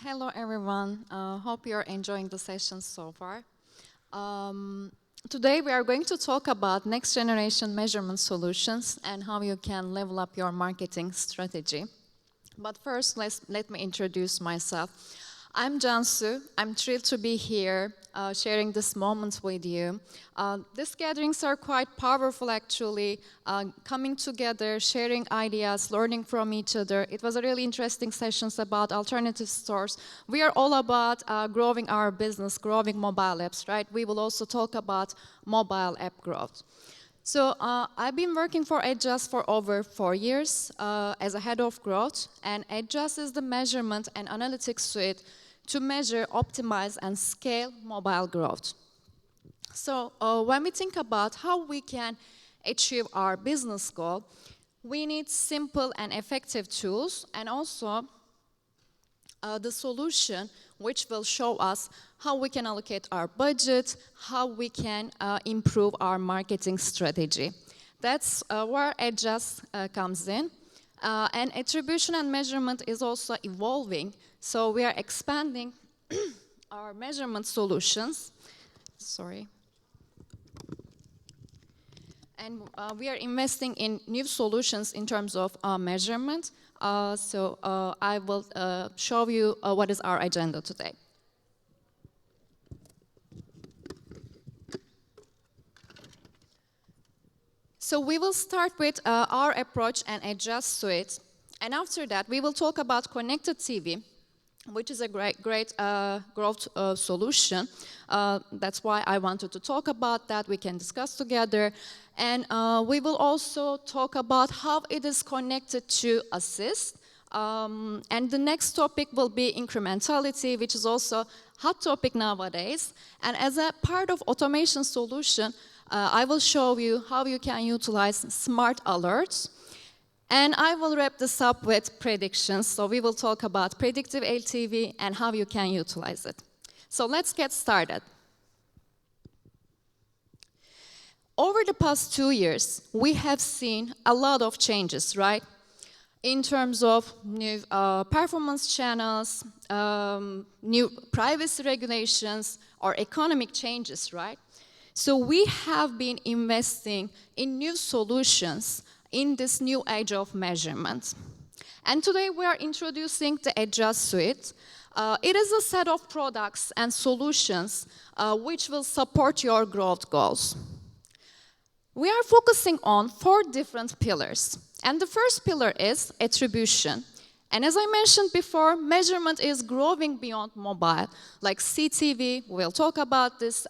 Hello everyone, hope you're enjoying the session so far. Today we are going to talk about next generation measurement solutions and how you can level up your marketing strategy. But first, let me introduce myself. I'm Cansu. I'm thrilled to be here sharing this moment with you. These gatherings are quite powerful actually, coming together, sharing ideas, learning from each other. It was a really interesting sessions about alternative stores. We are all about growing our business, growing mobile apps, right? We will also talk about mobile app growth. So I've been working for Adjust for over 4 years as a head of growth, and Adjust is the measurement and analytics suite to measure, optimize, and scale mobile growth. So when we think about how we can achieve our business goal, we need simple and effective tools, and also the solution which will show us how we can allocate our budget, how we can improve our marketing strategy. That's where Adjust comes in. And attribution and measurement is also evolving. So we are expanding our measurement solutions. Sorry. And we are investing in new solutions in terms of measurement. So I will show you what is our agenda today. So we will start with our approach and Adjust suite. And after that, we will talk about connected TV, which is a great growth solution. That's why I wanted to talk about that. We can discuss together. And we will also talk about how it is connected to Assist. And the next topic will be incrementality, which is also a hot topic nowadays. And as a part of automation solution, I will show you how you can utilize smart alerts. And I will wrap this up with predictions. So we will talk about predictive LTV and how you can utilize it. So let's get started. Over the past 2 years, we have seen a lot of changes, right? In terms of new performance channels, new privacy regulations, or economic changes, right? So we have been investing in new solutions in this new age of measurement. And today we are introducing the Adjust suite. It is a set of products and solutions which will support your growth goals. We are focusing on 4 different pillars. And the first pillar is attribution. And as I mentioned before, measurement is growing beyond mobile, like CTV, we'll talk about this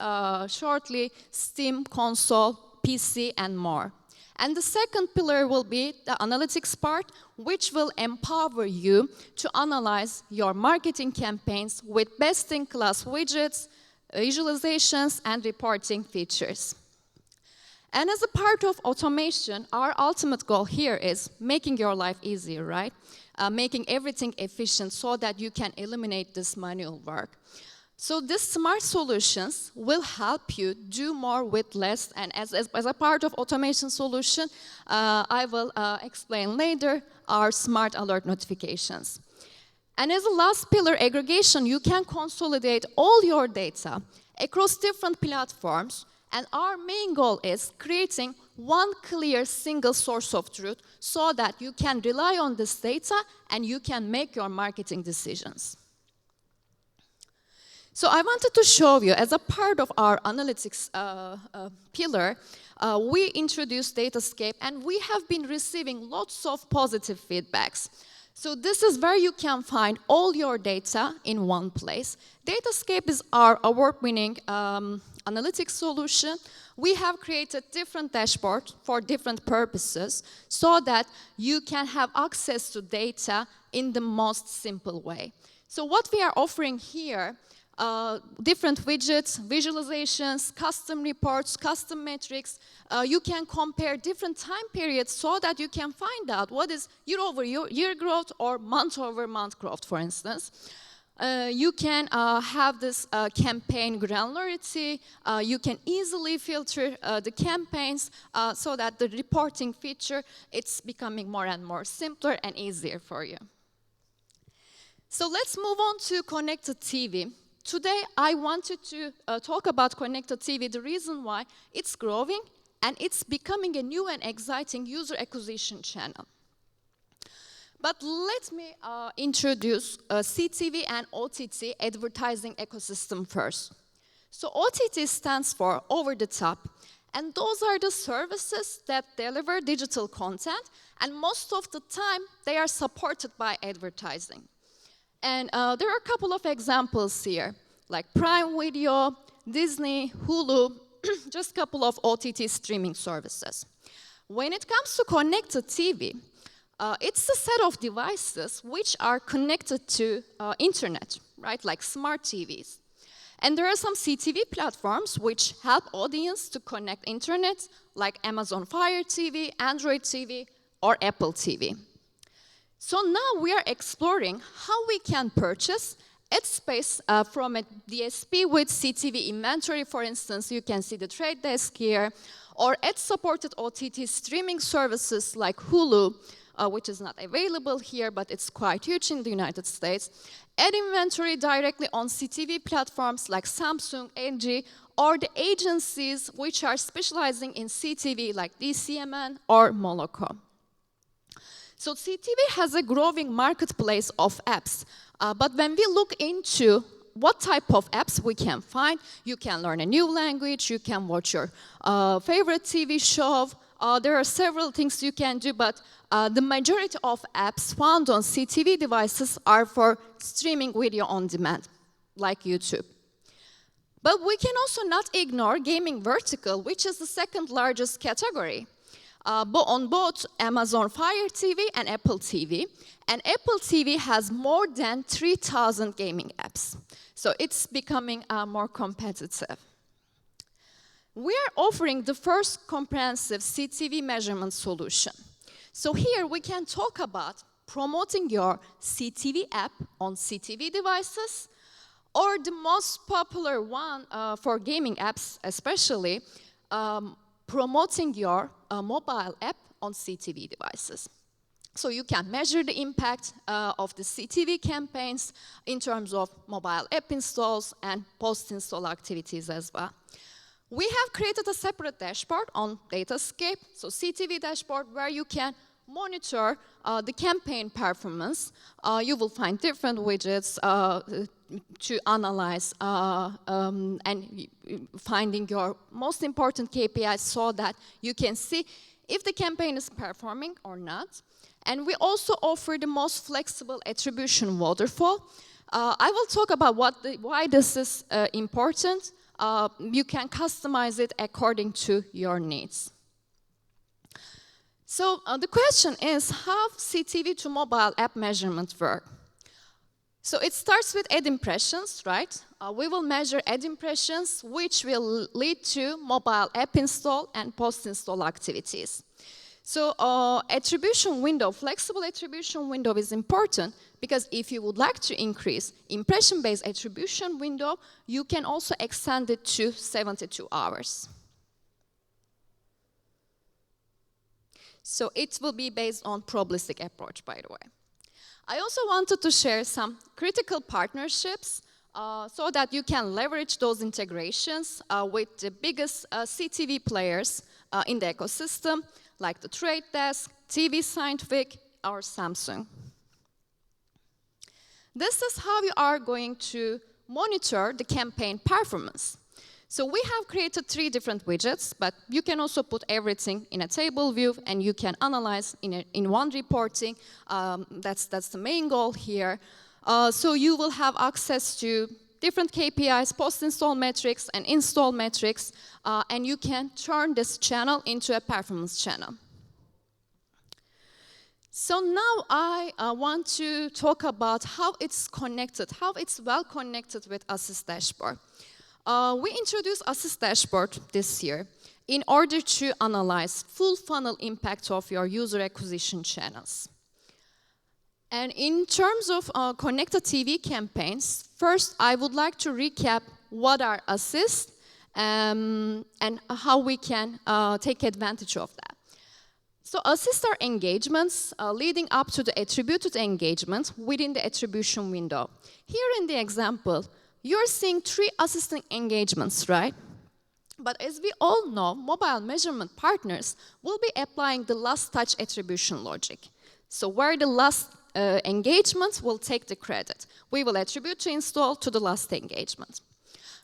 shortly, Steam, console, PC, and more. And the second pillar will be the analytics part, which will empower you to analyze your marketing campaigns with best-in-class widgets, visualizations, and reporting features. And as a part of automation, our ultimate goal here is making your life easier, right? Making everything efficient so that you can eliminate this manual work. So these smart solutions will help you do more with less, and as a part of automation solution, I will explain later our smart alert notifications. And as a last pillar, aggregation, you can consolidate all your data across different platforms, and our main goal is creating one clear single source of truth so that you can rely on this data and you can make your marketing decisions. So I wanted to show you, as a part of our analytics pillar, we introduced Datascape, and we have been receiving lots of positive feedbacks. So this is where you can find all your data in one place. Datascape is our award-winning analytics solution. We have created different dashboards for different purposes so that you can have access to data in the most simple way. So what we are offering here, different widgets, visualizations, custom reports, custom metrics. You can compare different time periods so that you can find out what is year-over-year growth or month-over-month growth, for instance. You can have this campaign granularity. You can easily filter the campaigns so that the reporting feature, it's becoming more and more simpler and easier for you. So let's move on to connected TV. Today, I wanted to talk about connected TV, the reason why it's growing and it's becoming a new and exciting user acquisition channel. But let me introduce CTV and OTT advertising ecosystem first. So OTT stands for over the top, and those are the services that deliver digital content, and most of the time they are supported by advertising. And there are a couple of examples here, like Prime Video, Disney, Hulu, just a couple of OTT streaming services. When it comes to connected TV, it's a set of devices which are connected to internet, right, like smart TVs. And there are some CTV platforms which help audience to connect internet, like Amazon Fire TV, Android TV, or Apple TV. So now we are exploring how we can purchase ad space from a DSP with CTV inventory. For instance, you can see the Trade Desk here, or ad-supported OTT streaming services like Hulu, which is not available here, but it's quite huge in the United States. Ad inventory directly on CTV platforms like Samsung, LG, or the agencies which are specializing in CTV like DCMN or Moloko. So CTV has a growing marketplace of apps, but when we look into what type of apps we can find, you can learn a new language, you can watch your favorite TV show, there are several things you can do, but the majority of apps found on CTV devices are for streaming video on demand, like YouTube. But we can also not ignore gaming vertical, which is the second largest category. On both Amazon Fire TV and Apple TV. And Apple TV has more than 3,000 gaming apps. So it's becoming more competitive. We are offering the first comprehensive CTV measurement solution. So here we can talk about promoting your CTV app on CTV devices, or the most popular one for gaming apps especially, promoting your mobile app on CTV devices. So you can measure the impact of the CTV campaigns in terms of mobile app installs and post-install activities as well. We have created a separate dashboard on Datascape, so CTV dashboard, where you can monitor the campaign performance. You will find different widgets to analyze and finding your most important KPIs so that you can see if the campaign is performing or not. And we also offer the most flexible attribution waterfall. I will talk about why this is important. You can customize it according to your needs. So the question is, how CTV to mobile app measurement work? So it starts with ad impressions, right? We will measure ad impressions, which will lead to mobile app install and post-install activities. So attribution window, flexible attribution window is important because if you would like to increase impression-based attribution window, you can also extend it to 72 hours. So it will be based on probabilistic approach, by the way. I also wanted to share some critical partnerships so that you can leverage those integrations with the biggest CTV players in the ecosystem, like the Trade Desk, TV Scientific, or Samsung. This is how you are going to monitor the campaign performance. So we have created 3 different widgets, but you can also put everything in a table view and you can analyze in one reporting. That's the main goal here. So you will have access to different KPIs, post-install metrics and install metrics, and you can turn this channel into a performance channel. So now I want to talk about how it's connected, how it's well connected with Assist Dashboard. We introduced Assist Dashboard this year in order to analyze full funnel impact of your user acquisition channels. And in terms of connected TV campaigns, first I would like to recap what are Assist and how we can take advantage of that. So assist our engagements leading up to the attributed engagement within the attribution window. Here in the example, you're seeing 3 assisting engagements, right? But as we all know, mobile measurement partners will be applying the last touch attribution logic. So where the last engagement will take the credit. We will attribute to install to the last engagement.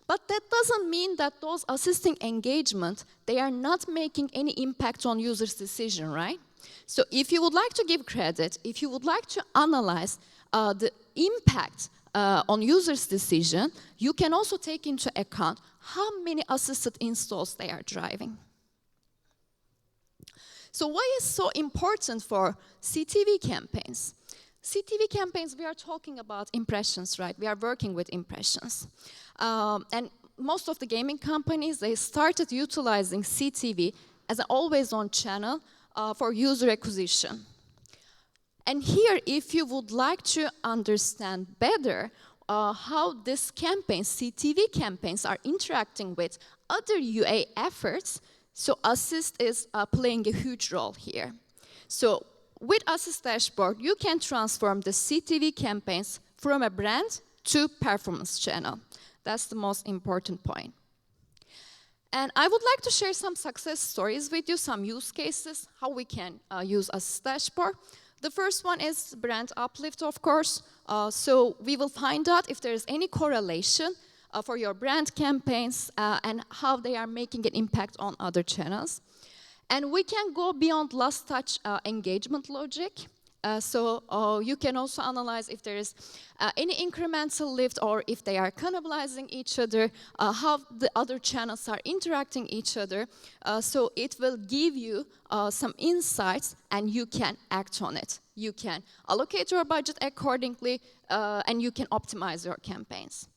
But that doesn't mean that those assisting engagement, they are not making any impact on user's decision, right? So if you would like to give credit, if you would like to analyze the impact on user's decision, you can also take into account how many assisted installs they are driving. So why is so important for CTV campaigns? CTV campaigns, we are talking about impressions, right? We are working with impressions. And most of the gaming companies, they started utilizing CTV as an always-on channel for user acquisition. And here, if you would like to understand better how this campaign, CTV campaigns, are interacting with other UA efforts, so Assist is playing a huge role here. So with Assist Dashboard, you can transform the CTV campaigns from a brand to performance channel. That's the most important point. And I would like to share some success stories with you, some use cases, how we can use Assist Dashboard. The first one is brand uplift, of course. So we will find out if there is any correlation for your brand campaigns and how they are making an impact on other channels. And we can go beyond last touch engagement logic. So you can also analyze if there is any incremental lift or if they are cannibalizing each other, how the other channels are interacting each other. So it will give you some insights and you can act on it. You can allocate your budget accordingly and you can optimize your campaigns.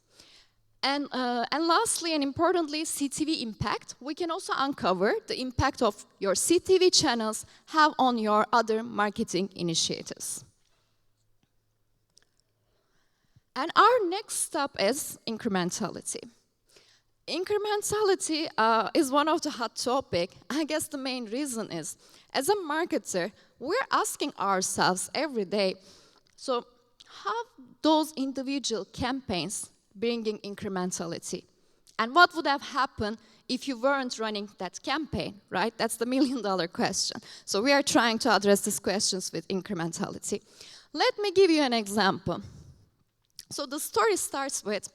And lastly and importantly, CTV impact. We can also uncover the impact of your CTV channels have on your other marketing initiatives. And our next step is incrementality. Incrementality is one of the hot topics. I guess the main reason is, as a marketer, we're asking ourselves every day, so how those individual campaigns bringing incrementality? And what would have happened if you weren't running that campaign, right? That's the million-dollar question. So we are trying to address these questions with incrementality. Let me give you an example. So the story starts with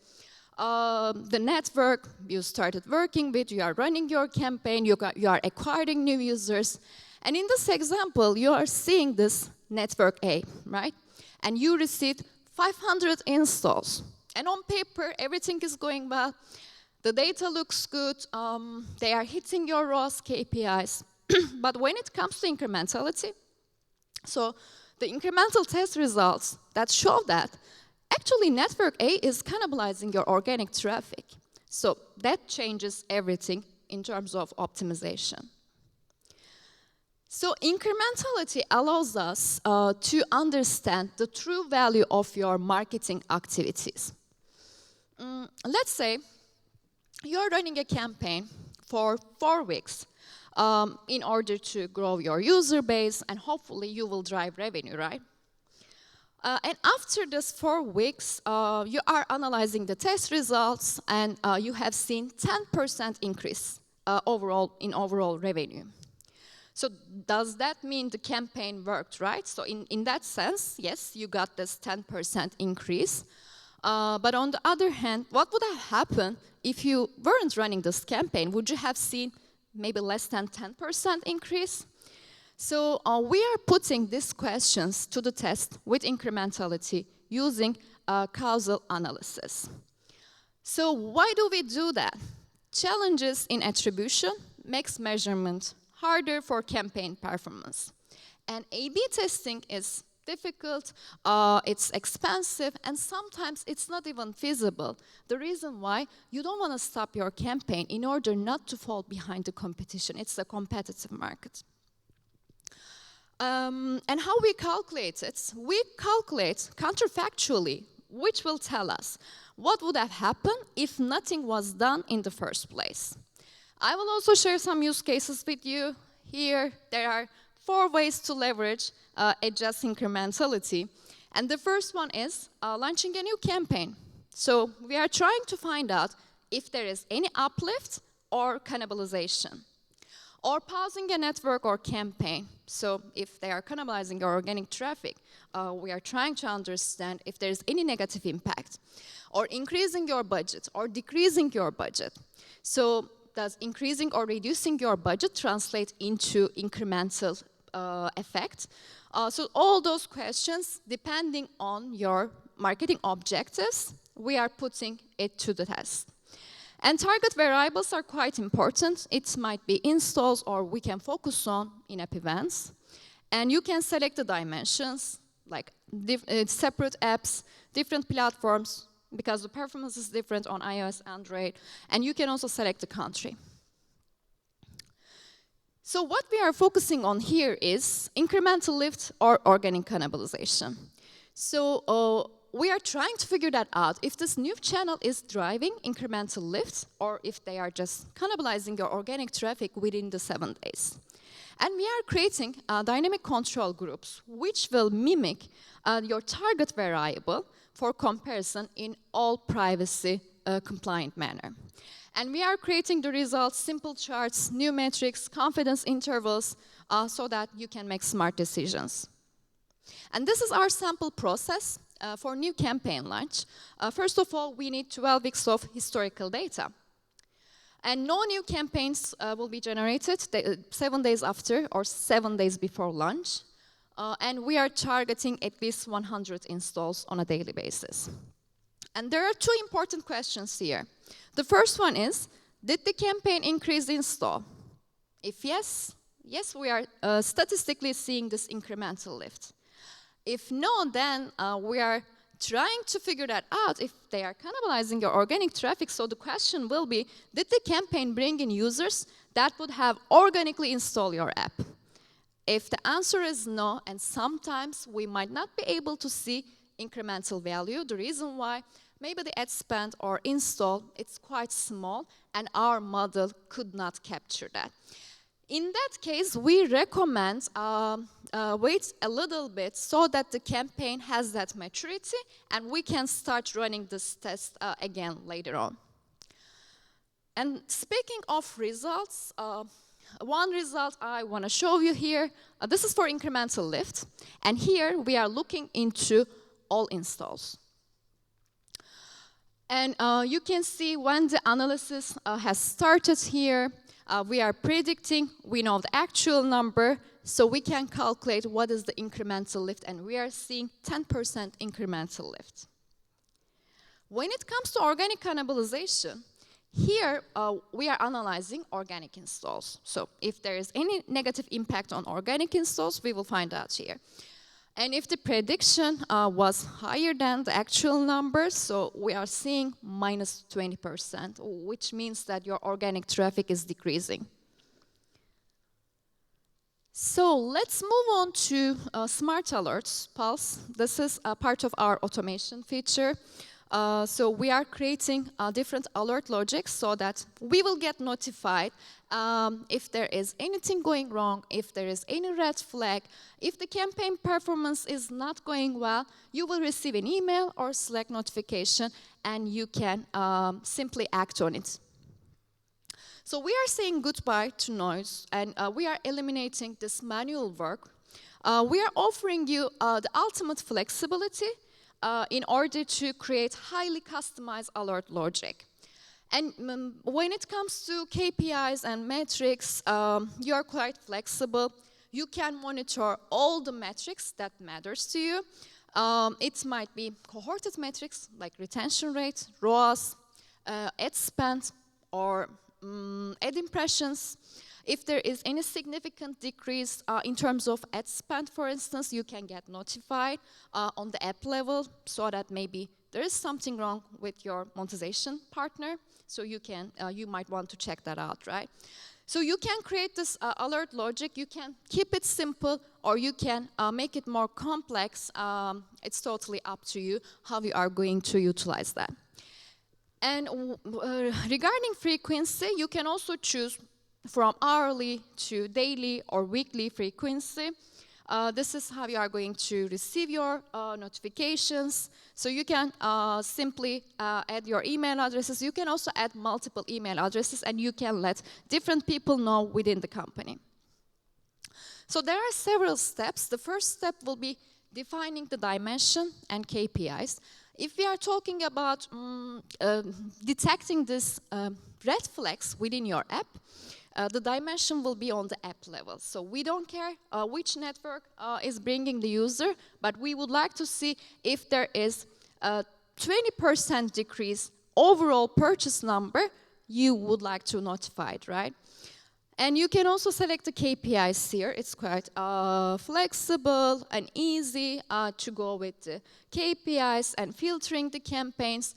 the network you started working with, you are running your campaign, you are acquiring new users. And in this example, you are seeing this network A, right? And you received 500 installs. And on paper, everything is going well. The data looks good. They are hitting your ROAS KPIs. But when it comes to incrementality, so the incremental test results that show that actually network A is cannibalizing your organic traffic. So that changes everything in terms of optimization. So incrementality allows us to understand the true value of your marketing activities. Let's say you're running a campaign for 4 weeks in order to grow your user base, and hopefully you will drive revenue, right? And after these 4 weeks, you are analyzing the test results, and you have seen 10% increase in overall revenue. So does that mean the campaign worked, right? So in that sense, yes, you got this 10% increase. But on the other hand, what would have happened if you weren't running this campaign? Would you have seen maybe less than 10% increase? So we are putting these questions to the test with incrementality using causal analysis. So why do we do that? Challenges in attribution makes measurement harder for campaign performance. And A/B testing is difficult, it's expensive, and sometimes it's not even feasible. The reason why, you don't want to stop your campaign in order not to fall behind the competition. It's a competitive market. And how we calculate it? We calculate counterfactually, which will tell us what would have happened if nothing was done in the first place. I will also share some use cases with you. Here, there are 4 ways to leverage adjust incrementality. And the first one is launching a new campaign. So we are trying to find out if there is any uplift or cannibalization. Or pausing a network or campaign. So if they are cannibalizing your organic traffic, we are trying to understand if there is any negative impact. Or increasing your budget or decreasing your budget. So does increasing or reducing your budget translate into incremental effect? So all those questions, depending on your marketing objectives, we are putting it to the test. And target variables are quite important. It might be installs, or we can focus on in-app events. And you can select the dimensions, like separate apps, different platforms, because the performance is different on iOS, Android, and you can also select the country. So what we are focusing on here is incremental lift or organic cannibalization. So we are trying to figure that out, if this new channel is driving incremental lift or if they are just cannibalizing your organic traffic within the 7 days. And we are creating dynamic control groups, which will mimic your target variable for comparison in all privacy compliant manner. And we are creating the results, simple charts, new metrics, confidence intervals, so that you can make smart decisions. And this is our sample process for new campaign launch. First of all, we need 12 weeks of historical data. And no new campaigns will be generated 7 days after or 7 days before launch. And we are targeting at least 100 installs on a daily basis. And there are 2 important questions here. The first one is, did the campaign increase the install? If yes, we are statistically seeing this incremental lift. If no, then we are trying to figure that out if they are cannibalizing your organic traffic. So the question will be, did the campaign bring in users that would have organically installed your app? If the answer is no, and sometimes we might not be able to see incremental value, the reason why, maybe the ad spend or install, it's quite small, and our model could not capture that. In that case, we recommend wait a little bit so that the campaign has that maturity, and we can start running this test again later on. And speaking of results, one result I want to show you here, this is for incremental lift, and here we are looking into all installs. And you can see when the analysis has started here, we are predicting, we know the actual number, so we can calculate what is the incremental lift, and we are seeing 10% incremental lift. When it comes to organic cannibalization, here we are analyzing organic installs. So if there is any negative impact on organic installs, we will find out here. And if the prediction was higher than the actual number, so we are seeing minus 20%, which means that your organic traffic is decreasing. So let's move on to Smart Alerts Pulse. This is a part of our automation feature. So we are creating different alert logics so that we will get notified if there is anything going wrong, if there is any red flag, if the campaign performance is not going well, you will receive an email or Slack notification, and you can simply act on it. So we are saying goodbye to noise, and we are eliminating this manual work. We are offering you the ultimate flexibility in order to create highly customized alert logic. And when it comes to KPIs and metrics, you are quite flexible. You can monitor all the metrics that matters to you. It might be cohorted metrics like retention rate, ROAS, ad spend, or ad impressions. If there is any significant decrease in terms of ad spend, for instance, you can get notified on the app level, so that maybe there is something wrong with your monetization partner. So you might want to check that out, right? So you can create this alert logic. You can keep it simple, or you can make it more complex. It's totally up to you how you are going to utilize that. And regarding frequency, you can also choose from hourly to daily or weekly frequency. This is how you are going to receive your notifications. So you can simply add your email addresses. You can also add multiple email addresses, and you can let different people know within the company. So there are several steps. The first step will be defining the dimension and KPIs. If we are talking about detecting this red flags within your app, the dimension will be on the app level. So we don't care which network is bringing the user, but we would like to see if there is a 20% decrease overall purchase number, you would like to notify it, right? And you can also select the KPIs here. It's quite flexible and easy to go with the KPIs and filtering the campaigns.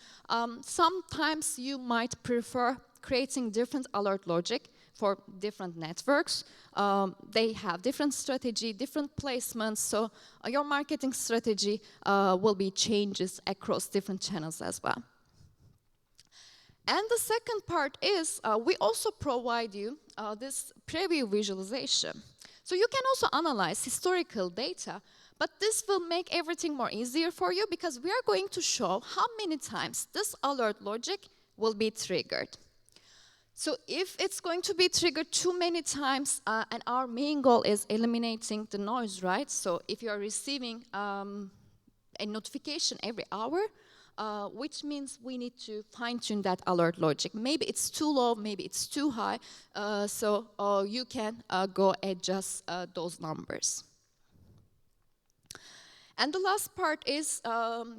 Sometimes you might prefer creating different alert logic for different networks. They have different strategy, different placements, so your marketing strategy will be changes across different channels as well. And the second part is we also provide you this preview visualization. So you can also analyze historical data, but this will make everything more easier for you because we are going to show how many times this alert logic will be triggered. So if it's going to be triggered too many times, and our main goal is eliminating the noise, right? So if you're receiving a notification every hour, which means we need to fine-tune that alert logic. Maybe it's too low, maybe it's too high, so you can go adjust those numbers. And the last part is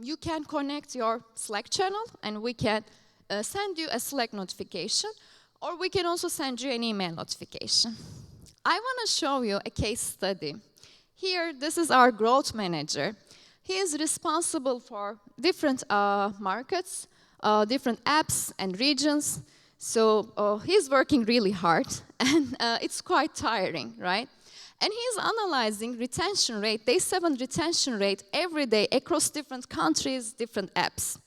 you can connect your Slack channel, and we can send you a Slack notification, or we can also send you an email notification. I want to show you a case study. Here, this is our growth manager. He is responsible for different markets, different apps and regions. So he's working really hard, and it's quite tiring, right? And he's analyzing retention rate, day 7 retention rate every day across different countries, different apps.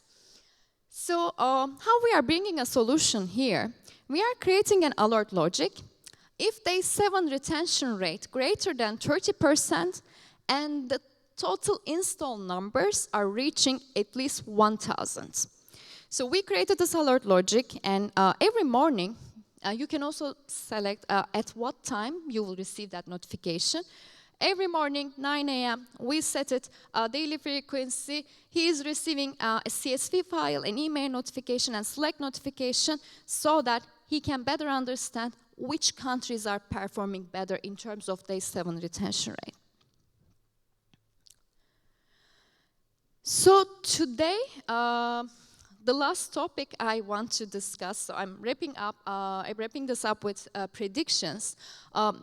So how we are bringing a solution here, we are creating an alert logic. If day 7 retention rate greater than 30% and the total install numbers are reaching at least 1,000. So we created this alert logic, and every morning, you can also select at what time you will receive that notification. Every morning, 9 a.m., we set it daily frequency. He is receiving a CSV file, an email notification, and Slack notification so that he can better understand which countries are performing better in terms of day 7 retention rate. So today, the last topic I want to discuss, so I'm wrapping this up with predictions.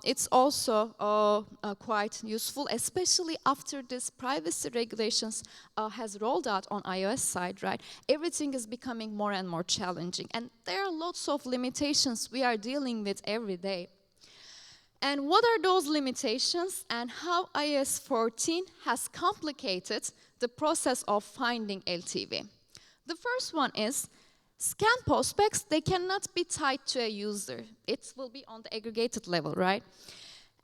It's also quite useful, especially after this privacy regulations has rolled out on iOS side, right? Everything is becoming more and more challenging, and there are lots of limitations we are dealing with every day. And what are those limitations, and how iOS 14 has complicated the process of finding LTV? The first one is scan prospects, they cannot be tied to a user. It will be on the aggregated level, right?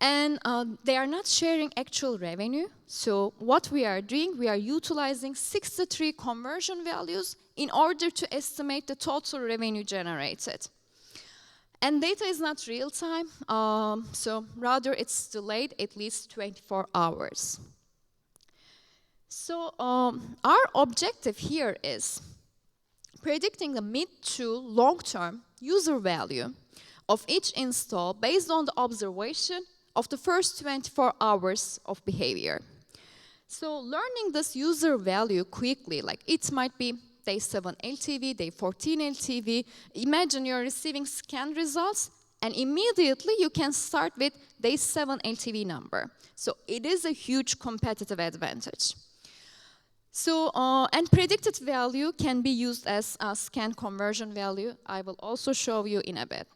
And they are not sharing actual revenue. So what we are doing, we are utilizing 63 conversion values in order to estimate the total revenue generated. And data is not real time, so rather it's delayed at least 24 hours. So our objective here is predicting the mid to long-term user value of each install based on the observation of the first 24 hours of behavior. So learning this user value quickly, like it might be day 7 LTV, day 14 LTV. Imagine you're receiving scan results, and immediately you can start with day 7 LTV number. So it is a huge competitive advantage. So, and predicted value can be used as a scan conversion value. I will also show you in a bit.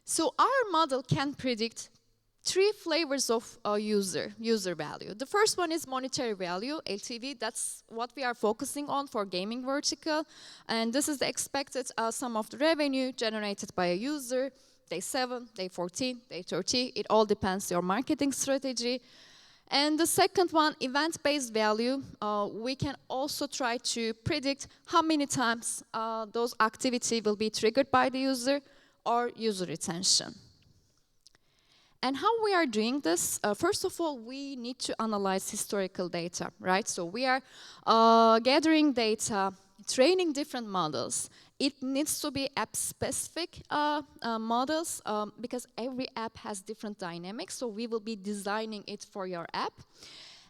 So our model can predict three flavors of user value. The first one is monetary value, LTV. That's what we are focusing on for gaming vertical. And this is the expected sum of the revenue generated by a user, day 7, day 14, day 30. It all depends on your marketing strategy. And the second one, event-based value. We can also try to predict how many times those activities will be triggered by the user or user retention. And how we are doing this, first of all, we need to analyze historical data, right? So we are gathering data, training different models. It needs to be app-specific models because every app has different dynamics, so we will be designing it for your app.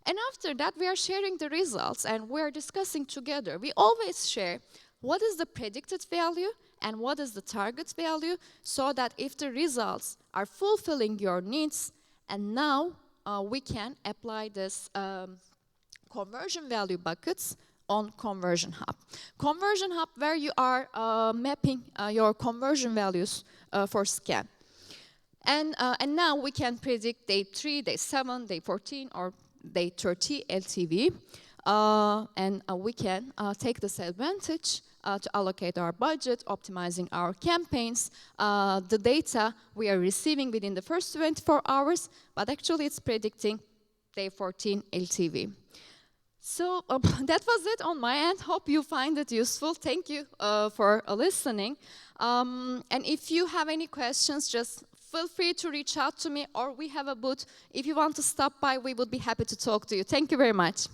And after that, we are sharing the results and we are discussing together. We always share what is the predicted value and what is the target value, so that if the results are fulfilling your needs, and now we can apply this conversion value buckets on Conversion Hub. Conversion Hub, where you are mapping your conversion values for scan. And now we can predict day 3, day 7, day 14, or day 30 LTV. And we can take this advantage to allocate our budget, optimizing our campaigns, the data we are receiving within the first 24 hours, but actually it's predicting day 14 LTV. So that was it on my end. Hope you find it useful. Thank you for listening. And if you have any questions, just feel free to reach out to me, or we have a booth. If you want to stop by, we would be happy to talk to you. Thank you very much.